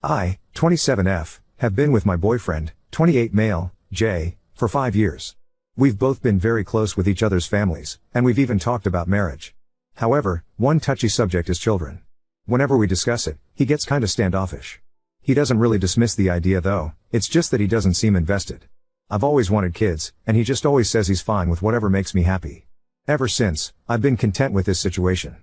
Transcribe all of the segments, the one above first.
I, 27F, have been with my boyfriend, 28 male, J, for 5 years. We've both been very close with each other's families, and we've even talked about marriage. However, one touchy subject is children. Whenever we discuss it, he gets kinda standoffish. He doesn't really dismiss the idea though, it's just that he doesn't seem invested. I've always wanted kids, and he just always says he's fine with whatever makes me happy. Ever since, I've been content with this situation.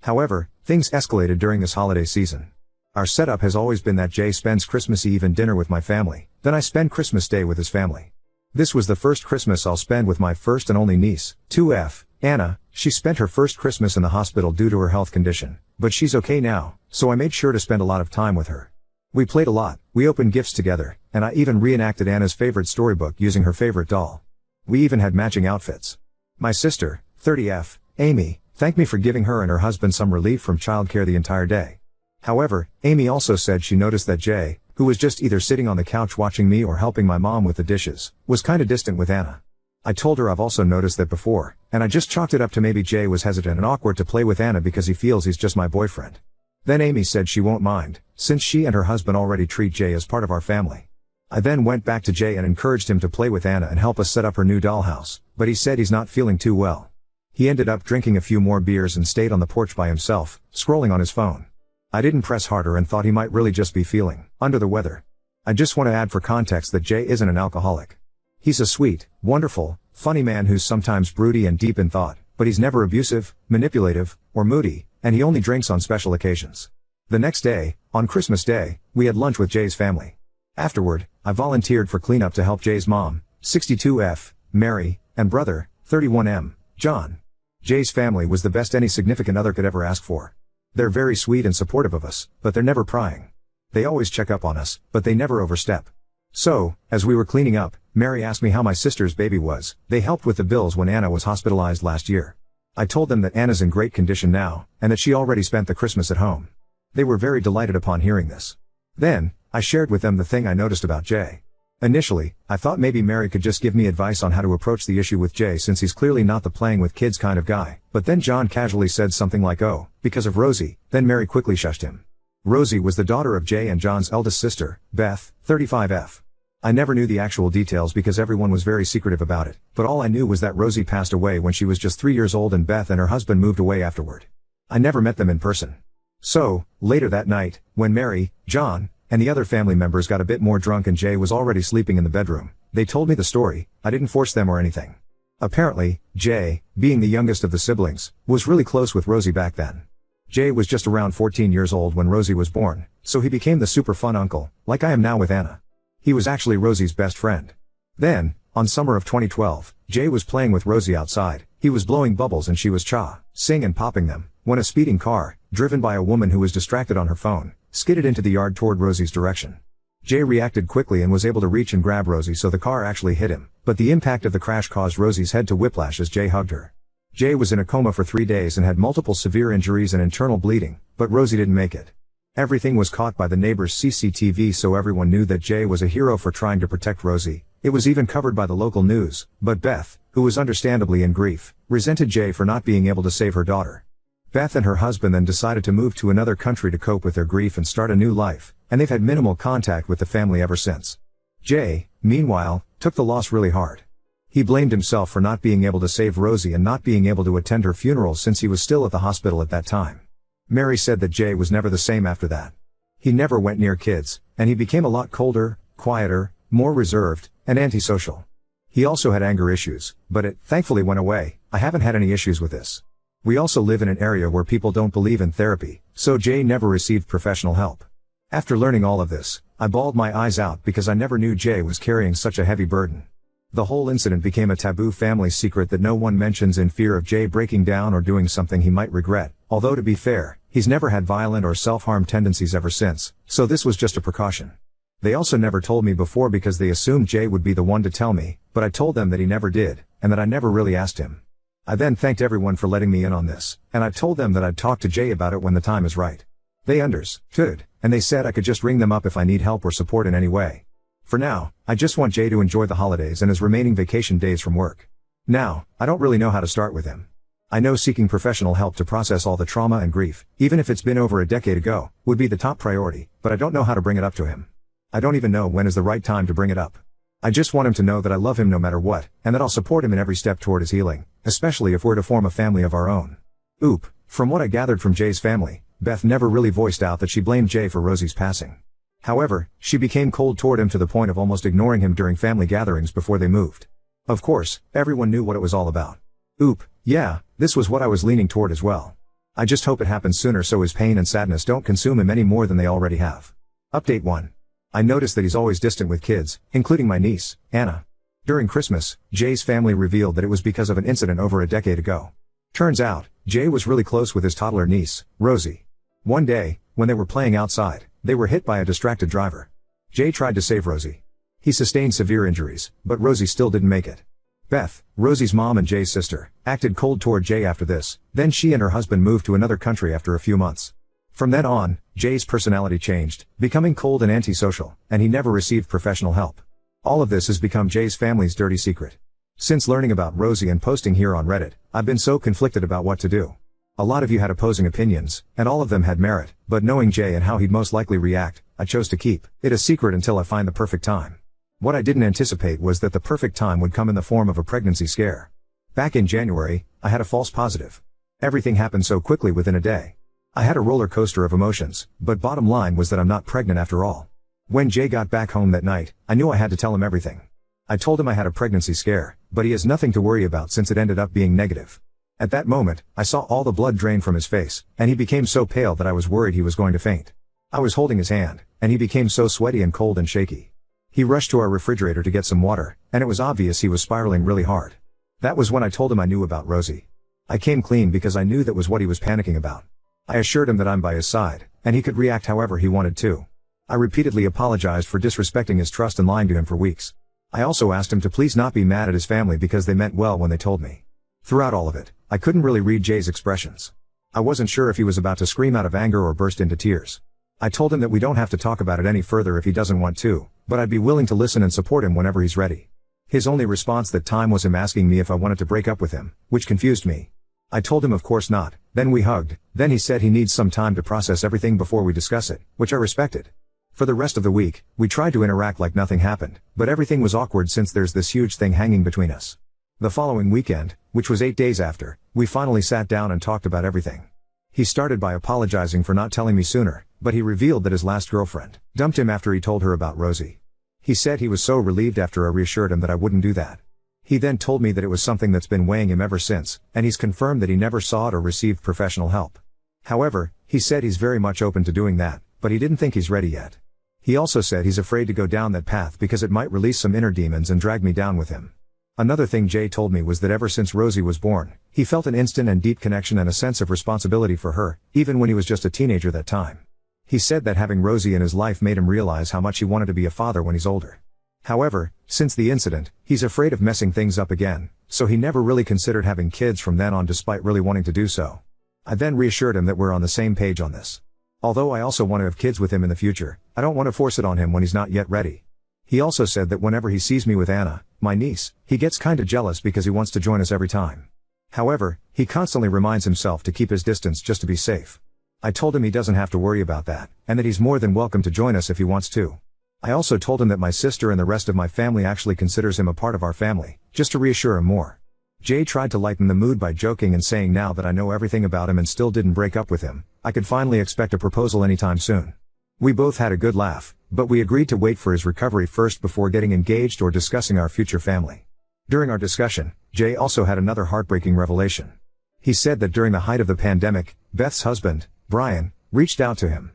However, things escalated during this holiday season. Our setup has always been that Jay spends Christmas Eve and dinner with my family, then I spend Christmas Day with his family. This was the first Christmas I'll spend with my first and only niece, 2F, Anna. She spent her first Christmas in the hospital due to her health condition, but she's okay now, so I made sure to spend a lot of time with her. We played a lot, we opened gifts together, and I even reenacted Anna's favorite storybook using her favorite doll. We even had matching outfits. My sister, 30F, Amy, thanked me for giving her and her husband some relief from childcare the entire day. However, Amy also said she noticed that Jay, who was just either sitting on the couch watching me or helping my mom with the dishes, was kinda distant with Anna. I told her I've also noticed that before, and I just chalked it up to maybe Jay was hesitant and awkward to play with Anna because he feels he's just my boyfriend. Then Amy said she won't mind, since she and her husband already treat Jay as part of our family. I then went back to Jay and encouraged him to play with Anna and help us set up her new dollhouse, but he said he's not feeling too well. He ended up drinking a few more beers and stayed on the porch by himself, scrolling on his phone. I didn't press harder and thought he might really just be feeling under the weather. I just want to add for context that Jay isn't an alcoholic. He's a sweet, wonderful, funny man who's sometimes broody and deep in thought, but he's never abusive, manipulative, or moody, and he only drinks on special occasions. The next day, on Christmas Day, we had lunch with Jay's family. Afterward, I volunteered for cleanup to help Jay's mom, 62F, Mary, and brother, 31M, John. Jay's family was the best any significant other could ever ask for. They're very sweet and supportive of us, but they're never prying. They always check up on us, but they never overstep. So, as we were cleaning up, Mary asked me how my sister's baby was. They helped with the bills when Anna was hospitalized last year. I told them that Anna's in great condition now, and that she already spent the Christmas at home. They were very delighted upon hearing this. Then, I shared with them the thing I noticed about Jay. Initially, I thought maybe Mary could just give me advice on how to approach the issue with Jay since he's clearly not the playing with kids kind of guy, but then John casually said something like, "Oh, because of Rosie," then Mary quickly shushed him. Rosie was the daughter of Jay and John's eldest sister, Beth, 35F. I never knew the actual details because everyone was very secretive about it, but all I knew was that Rosie passed away when she was just 3 years old and Beth and her husband moved away afterward. I never met them in person. So, later that night, when Mary, John, and the other family members got a bit more drunk and Jay was already sleeping in the bedroom, they told me the story. I didn't force them or anything. Apparently, Jay, being the youngest of the siblings, was really close with Rosie back then. Jay was just around 14 years old when Rosie was born, so he became the super fun uncle, like I am now with Anna. He was actually Rosie's best friend. Then, on summer of 2012, Jay was playing with Rosie outside. He was blowing bubbles and she was sing and popping them, when a speeding car, driven by a woman who was distracted on her phone, skidded into the yard toward Rosie's direction. Jay reacted quickly and was able to reach and grab Rosie so the car actually hit him, but the impact of the crash caused Rosie's head to whiplash as Jay hugged her. Jay was in a coma for 3 days and had multiple severe injuries and internal bleeding, but Rosie didn't make it. Everything was caught by the neighbor's CCTV so everyone knew that Jay was a hero for trying to protect Rosie. It was even covered by the local news, but Beth, who was understandably in grief, resented Jay for not being able to save her daughter. Beth and her husband then decided to move to another country to cope with their grief and start a new life, and they've had minimal contact with the family ever since. Jay, meanwhile, took the loss really hard. He blamed himself for not being able to save Rosie and not being able to attend her funeral since he was still at the hospital at that time. Mary said that Jay was never the same after that. He never went near kids, and he became a lot colder, quieter, more reserved, and antisocial. He also had anger issues, but it, thankfully, went away. I haven't had any issues with this. We also live in an area where people don't believe in therapy, so Jay never received professional help. After learning all of this, I bawled my eyes out because I never knew Jay was carrying such a heavy burden. The whole incident became a taboo family secret that no one mentions in fear of Jay breaking down or doing something he might regret, although to be fair, he's never had violent or self-harm tendencies ever since, so this was just a precaution. They also never told me before because they assumed Jay would be the one to tell me, but I told them that he never did, and that I never really asked him. I then thanked everyone for letting me in on this, and I told them that I'd talk to Jay about it when the time is right. They understood, and they said I could just ring them up if I need help or support in any way. For now, I just want Jay to enjoy the holidays and his remaining vacation days from work. Now, I don't really know how to start with him. I know seeking professional help to process all the trauma and grief, even if it's been over a decade ago, would be the top priority, but I don't know how to bring it up to him. I don't even know when is the right time to bring it up. I just want him to know that I love him no matter what, and that I'll support him in every step toward his healing, especially if we're to form a family of our own. Oop, from what I gathered from Jay's family, Beth never really voiced out that she blamed Jay for Rosie's passing. However, she became cold toward him to the point of almost ignoring him during family gatherings before they moved. Of course, everyone knew what it was all about. Oop, yeah, this was what I was leaning toward as well. I just hope it happens sooner so his pain and sadness don't consume him any more than they already have. Update 1. I noticed that he's always distant with kids, including my niece, Anna. During Christmas, Jay's family revealed that it was because of an incident over a decade ago. Turns out, Jay was really close with his toddler niece, Rosie. One day, when they were playing outside, they were hit by a distracted driver. Jay tried to save Rosie. He sustained severe injuries, but Rosie still didn't make it. Beth, Rosie's mom and Jay's sister, acted cold toward Jay after this, then she and her husband moved to another country after a few months. From then on, Jay's personality changed, becoming cold and antisocial, and he never received professional help. All of this has become Jay's family's dirty secret. Since learning about Rosie and posting here on Reddit, I've been so conflicted about what to do. A lot of you had opposing opinions, and all of them had merit, but knowing Jay and how he'd most likely react, I chose to keep it a secret until I find the perfect time. What I didn't anticipate was that the perfect time would come in the form of a pregnancy scare. Back in January, I had a false positive. Everything happened so quickly within a day. I had a roller coaster of emotions, but bottom line was that I'm not pregnant after all. When Jay got back home that night, I knew I had to tell him everything. I told him I had a pregnancy scare, but he has nothing to worry about since it ended up being negative. At that moment, I saw all the blood drain from his face, and he became so pale that I was worried he was going to faint. I was holding his hand, and he became so sweaty and cold and shaky. He rushed to our refrigerator to get some water, and it was obvious he was spiraling really hard. That was when I told him I knew about Rosie. I came clean because I knew that was what he was panicking about. I assured him that I'm by his side, and he could react however he wanted to. I repeatedly apologized for disrespecting his trust and lying to him for weeks. I also asked him to please not be mad at his family because they meant well when they told me. Throughout all of it, I couldn't really read Jay's expressions. I wasn't sure if he was about to scream out of anger or burst into tears. I told him that we don't have to talk about it any further if he doesn't want to, but I'd be willing to listen and support him whenever he's ready. His only response that time was him asking me if I wanted to break up with him, which confused me. I told him of course not, then we hugged, then he said he needs some time to process everything before we discuss it, which I respected. For the rest of the week, we tried to interact like nothing happened, but everything was awkward since there's this huge thing hanging between us. The following weekend, which was 8 days after, we finally sat down and talked about everything. He started by apologizing for not telling me sooner, but he revealed that his last girlfriend dumped him after he told her about Rosie. He said he was so relieved after I reassured him that I wouldn't do that. He then told me that it was something that's been weighing him ever since, and he's confirmed that he never sought or received professional help. However, he said he's very much open to doing that, but he didn't think he's ready yet. He also said he's afraid to go down that path because it might release some inner demons and drag me down with him. Another thing Jay told me was that ever since Rosie was born, he felt an instant and deep connection and a sense of responsibility for her, even when he was just a teenager that time. He said that having Rosie in his life made him realize how much he wanted to be a father when he's older. However, since the incident, he's afraid of messing things up again, so he never really considered having kids from then on despite really wanting to do so. I then reassured him that we're on the same page on this. Although I also want to have kids with him in the future, I don't want to force it on him when he's not yet ready. He also said that whenever he sees me with Anna, my niece, he gets kinda jealous because he wants to join us every time. However, he constantly reminds himself to keep his distance just to be safe. I told him he doesn't have to worry about that, and that he's more than welcome to join us if he wants to. I also told him that my sister and the rest of my family actually considers him a part of our family, just to reassure him more. Jay tried to lighten the mood by joking and saying now that I know everything about him and still didn't break up with him, I could finally expect a proposal anytime soon. We both had a good laugh, but we agreed to wait for his recovery first before getting engaged or discussing our future family. During our discussion, Jay also had another heartbreaking revelation. He said that during the height of the pandemic, Beth's husband, Brian, reached out to him.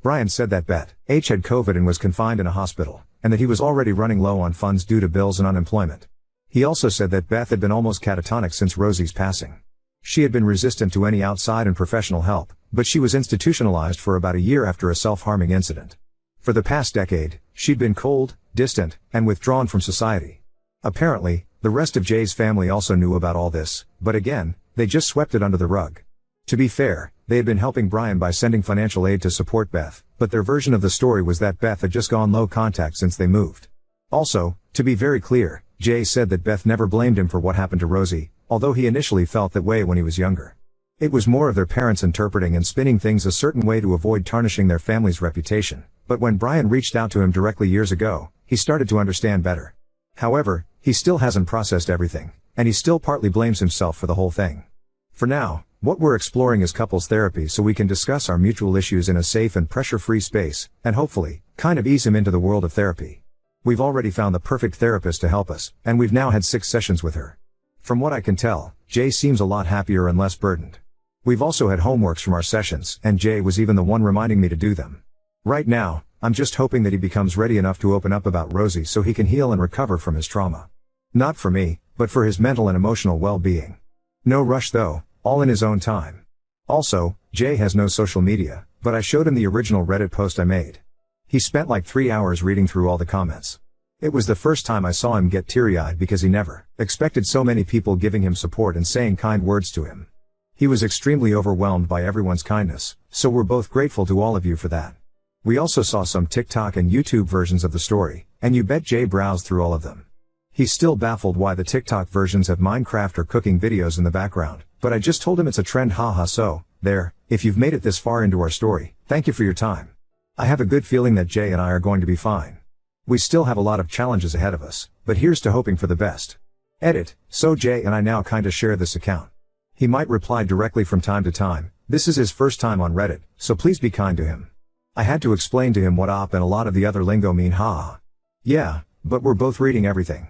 Brian said that Beth H had COVID and was confined in a hospital, and that he was already running low on funds due to bills and unemployment. He also said that Beth had been almost catatonic since Rosie's passing. She had been resistant to any outside and professional help, but she was institutionalized for about a year after a self-harming incident. For the past decade, she'd been cold, distant, and withdrawn from society. Apparently, the rest of Jay's family also knew about all this, but again, they just swept it under the rug. To be fair, they had been helping Brian by sending financial aid to support Beth, but their version of the story was that Beth had just gone low contact since they moved. Also, to be very clear, Jay said that Beth never blamed him for what happened to Rosie, although he initially felt that way when he was younger. It was more of their parents interpreting and spinning things a certain way to avoid tarnishing their family's reputation, but when Brian reached out to him directly years ago, he started to understand better. However, he still hasn't processed everything, and he still partly blames himself for the whole thing. For now, what we're exploring is couples therapy so we can discuss our mutual issues in a safe and pressure-free space, and hopefully, kind of ease him into the world of therapy. We've already found the perfect therapist to help us, and we've now had 6 sessions with her. From what I can tell, Jay seems a lot happier and less burdened. We've also had homeworks from our sessions, and Jay was even the one reminding me to do them. Right now, I'm just hoping that he becomes ready enough to open up about Rosie so he can heal and recover from his trauma. Not for me, but for his mental and emotional well-being. No rush though, all in his own time. Also, Jay has no social media, but I showed him the original Reddit post I made. He spent like 3 hours reading through all the comments. It was the first time I saw him get teary-eyed because he never expected so many people giving him support and saying kind words to him. He was extremely overwhelmed by everyone's kindness, so we're both grateful to all of you for that. We also saw some TikTok and YouTube versions of the story, and you bet Jay browsed through all of them. He's still baffled why the TikTok versions have Minecraft or cooking videos in the background, but I just told him it's a trend, haha. So, there, if you've made it this far into our story, thank you for your time. I have a good feeling that Jay and I are going to be fine. We still have a lot of challenges ahead of us, but here's to hoping for the best. Edit, so Jay and I now kinda share this account. He might reply directly from time to time. This is his first time on Reddit, so please be kind to him. I had to explain to him what op and a lot of the other lingo mean, haha. Yeah, but we're both reading everything.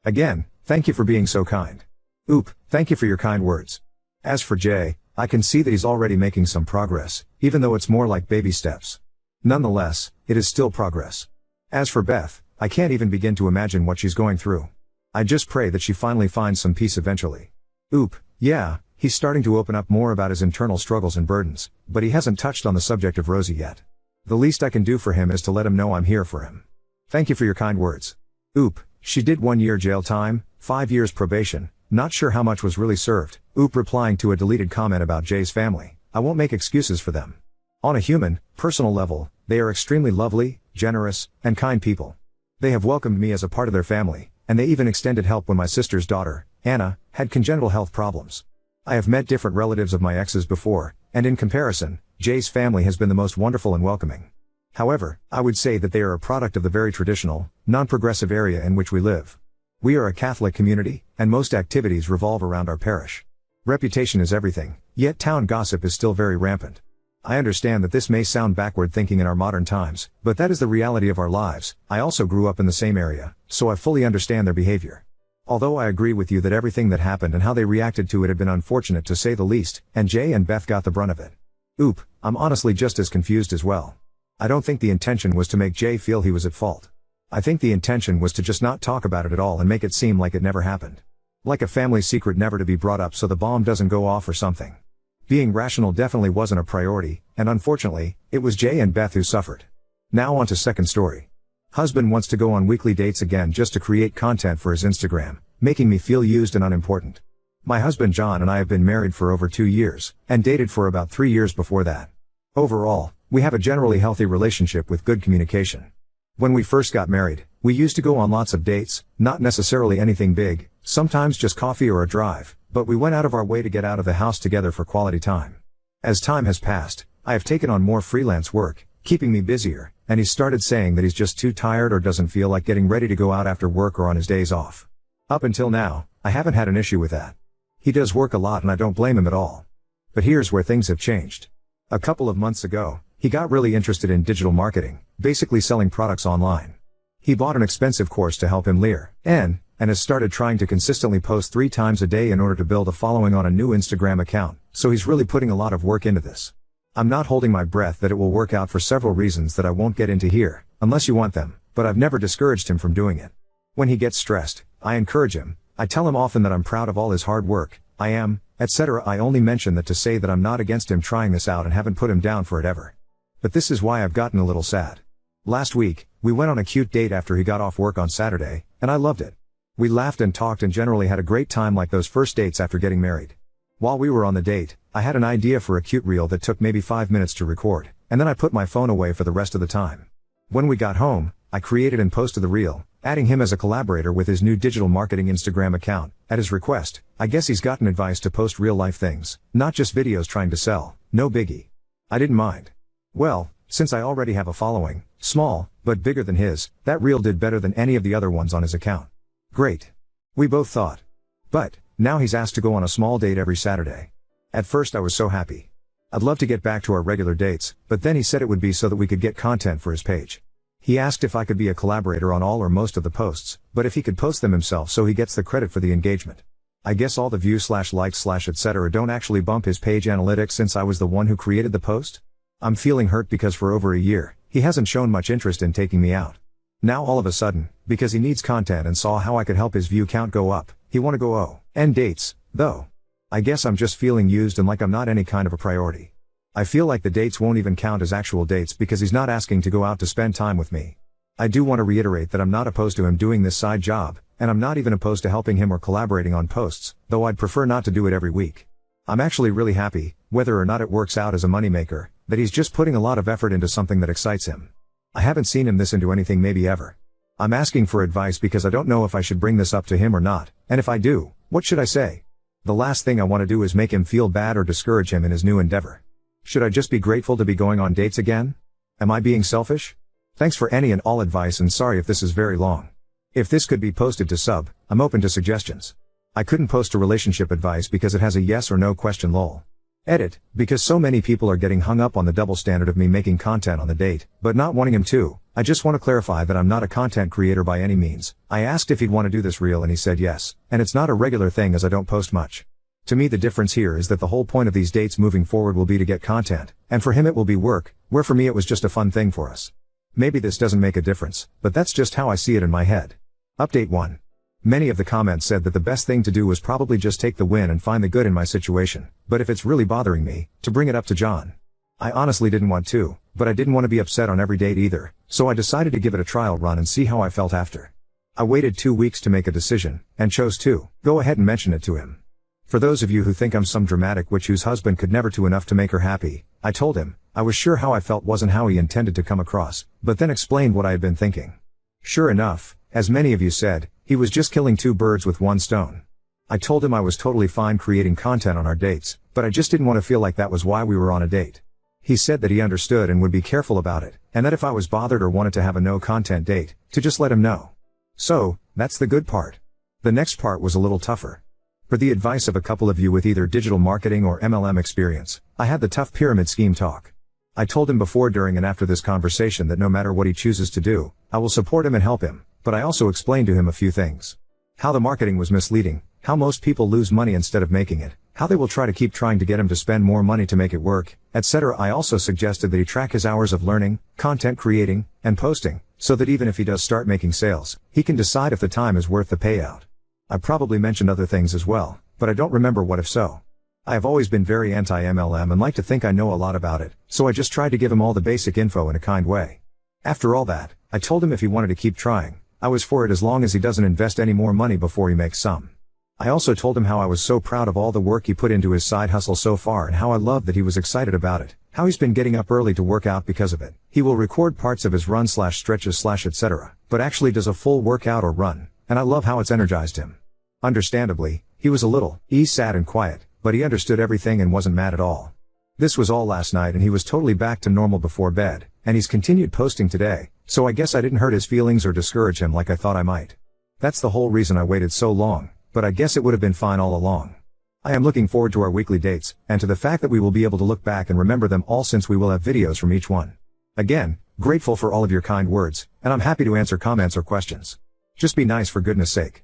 Again, thank you for being so kind. Oop, thank you for your kind words. As for Jay, I can see that he's already making some progress, even though it's more like baby steps. Nonetheless, it is still progress. As for Beth, I can't even begin to imagine what she's going through. I just pray that she finally finds some peace eventually. Oop, yeah, he's starting to open up more about his internal struggles and burdens, but he hasn't touched on the subject of Rosie yet. The least I can do for him is to let him know I'm here for him. Thank you for your kind words. Oop, she did 1 year jail time, 5 years probation, not sure how much was really served. Oop, replying to a deleted comment about Jay's family. I won't make excuses for them. On a human, personal level, they are extremely lovely, generous, and kind people. They have welcomed me as a part of their family, and they even extended help when my sister's daughter, Anna, had congenital health problems. I have met different relatives of my exes before, and in comparison, Jay's family has been the most wonderful and welcoming. However, I would say that they are a product of the very traditional, non-progressive area in which we live. We are a Catholic community, and most activities revolve around our parish. Reputation is everything, yet town gossip is still very rampant. I understand that this may sound backward thinking in our modern times, but that is the reality of our lives. I also grew up in the same area, so I fully understand their behavior. Although I agree with you that everything that happened and how they reacted to it had been unfortunate to say the least, and Jay and Beth got the brunt of it. Oop, I'm honestly just as confused as well. I don't think the intention was to make Jay feel he was at fault. I think the intention was to just not talk about it at all and make it seem like it never happened. Like a family secret never to be brought up so the bomb doesn't go off or something. Being rational definitely wasn't a priority, and unfortunately, it was Jay and Beth who suffered. Now on to second story. Husband wants to go on weekly dates again just to create content for his Instagram, making me feel used and unimportant. My husband John and I have been married for over 2 years, and dated for about 3 years before that. Overall, we have a generally healthy relationship with good communication. When we first got married, we used to go on lots of dates, not necessarily anything big, sometimes just coffee or a drive, but we went out of our way to get out of the house together for quality time. As time has passed, I have taken on more freelance work, keeping me busier, and he's started saying that he's just too tired or doesn't feel like getting ready to go out after work or on his days off. Up until now, I haven't had an issue with that. He does work a lot and I don't blame him at all. But here's where things have changed. A couple of months ago, he got really interested in digital marketing, basically selling products online. He bought an expensive course to help him learn, and has started trying to consistently post 3 times a day in order to build a following on a new Instagram account, so he's really putting a lot of work into this. I'm not holding my breath that it will work out for several reasons that I won't get into here, unless you want them, but I've never discouraged him from doing it. When he gets stressed, I encourage him. I tell him often that I'm proud of all his hard work, etc. I only mention that to say that I'm not against him trying this out and haven't put him down for it ever. But this is why I've gotten a little sad. Last week, we went on a cute date after he got off work on Saturday, and I loved it. We laughed and talked and generally had a great time like those first dates after getting married. While we were on the date, I had an idea for a cute reel that took maybe 5 minutes to record, and then I put my phone away for the rest of the time. When we got home, I created and posted the reel, Adding him as a collaborator with his new digital marketing Instagram account, at his request. I guess he's gotten advice to post real life things, not just videos trying to sell, no biggie. I didn't mind. Well, since I already have a following, small, but bigger than his, that reel did better than any of the other ones on his account. Great. We both thought. But, now he's asked to go on a small date every Saturday. At first I was so happy. I'd love to get back to our regular dates, but then he said it would be so that we could get content for his page. He asked if I could be a collaborator on all or most of the posts, but if he could post them himself so he gets the credit for the engagement. I guess all the views / likes / etc. don't actually bump his page analytics since I was the one who created the post? I'm feeling hurt because for over a year, he hasn't shown much interest in taking me out. Now all of a sudden, because he needs content and saw how I could help his view count go up, he wanna go end dates, though. I guess I'm just feeling used and like I'm not any kind of a priority. I feel like the dates won't even count as actual dates because he's not asking to go out to spend time with me. I do want to reiterate that I'm not opposed to him doing this side job, and I'm not even opposed to helping him or collaborating on posts, though I'd prefer not to do it every week. I'm actually really happy, whether or not it works out as a moneymaker, that he's just putting a lot of effort into something that excites him. I haven't seen him this into anything maybe ever. I'm asking for advice because I don't know if I should bring this up to him or not, and if I do, what should I say? The last thing I want to do is make him feel bad or discourage him in his new endeavor. Should I just be grateful to be going on dates again? Am I being selfish? Thanks for any and all advice and sorry if this is very long. If this could be posted to sub, I'm open to suggestions. I couldn't post a relationship advice because it has a yes or no question lol. Edit, because so many people are getting hung up on the double standard of me making content on the date, but not wanting him to. I just want to clarify that I'm not a content creator by any means. I asked if he'd want to do this reel and he said yes, and it's not a regular thing as I don't post much. To me the difference here is that the whole point of these dates moving forward will be to get content, and for him it will be work, where for me it was just a fun thing for us. Maybe this doesn't make a difference, but that's just how I see it in my head. Update 1. Many of the comments said that the best thing to do was probably just take the win and find the good in my situation, but if it's really bothering me, to bring it up to John. I honestly didn't want to, but I didn't want to be upset on every date either, so I decided to give it a trial run and see how I felt after. I waited 2 weeks to make a decision, and chose to go ahead and mention it to him. For those of you who think I'm some dramatic witch whose husband could never do enough to make her happy, I told him, I was sure how I felt wasn't how he intended to come across, but then explained what I had been thinking. Sure enough, as many of you said, he was just killing 2 birds with 1 stone. I told him I was totally fine creating content on our dates, but I just didn't want to feel like that was why we were on a date. He said that he understood and would be careful about it, and that if I was bothered or wanted to have a no content date, to just let him know. So, that's the good part. The next part was a little tougher. For the advice of a couple of you with either digital marketing or MLM experience, I had the tough pyramid scheme talk. I told him before, during and after this conversation that no matter what he chooses to do, I will support him and help him, but I also explained to him a few things. How the marketing was misleading, how most people lose money instead of making it, how they will try to keep trying to get him to spend more money to make it work, etc. I also suggested that he track his hours of learning, content creating, and posting, so that even if he does start making sales, he can decide if the time is worth the payout. I probably mentioned other things as well, but I don't remember what if so. I have always been very anti-MLM and like to think I know a lot about it, so I just tried to give him all the basic info in a kind way. After all that, I told him if he wanted to keep trying, I was for it as long as he doesn't invest any more money before he makes some. I also told him how I was so proud of all the work he put into his side hustle so far and how I loved that he was excited about it, how he's been getting up early to work out because of it. He will record parts of his run / stretches / etc., but actually does a full workout or run, and I love how it's energized him. Understandably, he was a little sad and quiet, but he understood everything and wasn't mad at all. This was all last night and he was totally back to normal before bed, and he's continued posting today, so I guess I didn't hurt his feelings or discourage him like I thought I might. That's the whole reason I waited so long, but I guess it would have been fine all along. I am looking forward to our weekly dates, and to the fact that we will be able to look back and remember them all since we will have videos from each one. Again, grateful for all of your kind words, and I'm happy to answer comments or questions. Just be nice for goodness sake.